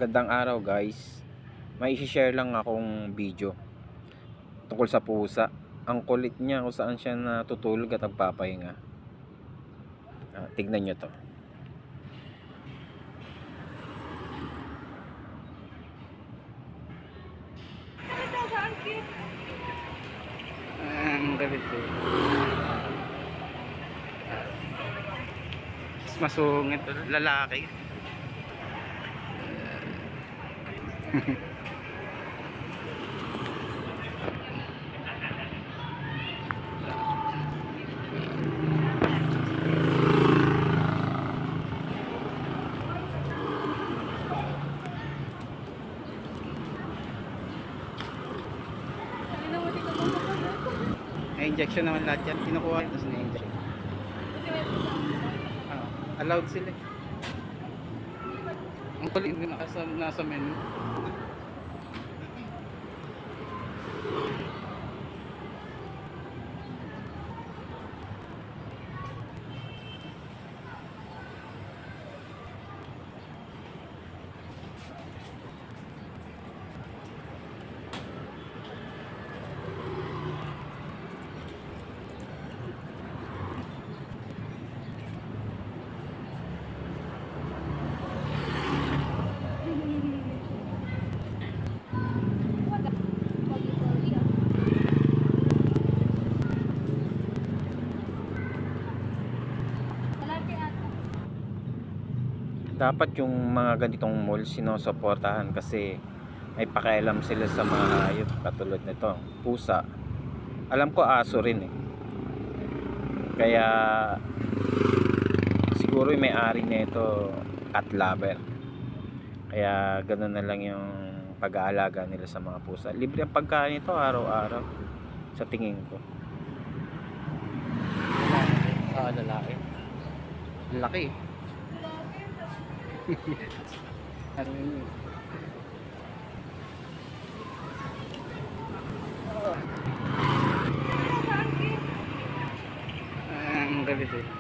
Magandang araw guys. May i-share lang akong video tungkol sa pusa. Ang kulit niya kung saan siya natutulog at nagpapahinga. Tignan nyo to. Ang galit ko. Mas masungit to, lalaki. May injection naman lahat yan. Kinukuha tapos na-injection. Allowed sila. Ang kulit din nasa menu. Dapat yung mga ganitong mall sinusuportahan kasi may pakialam sila sa mga hayop katulad nito, pusa. Alam ko aso rin eh. Kaya siguro yung may-ari nito cat lover. Kaya ganoon na lang yung pag-aalaga nila sa mga pusa. Libre ang pagkain ito araw-araw sa tingin ko. Lalaki. Laki. Ano yun? Ang galit eh.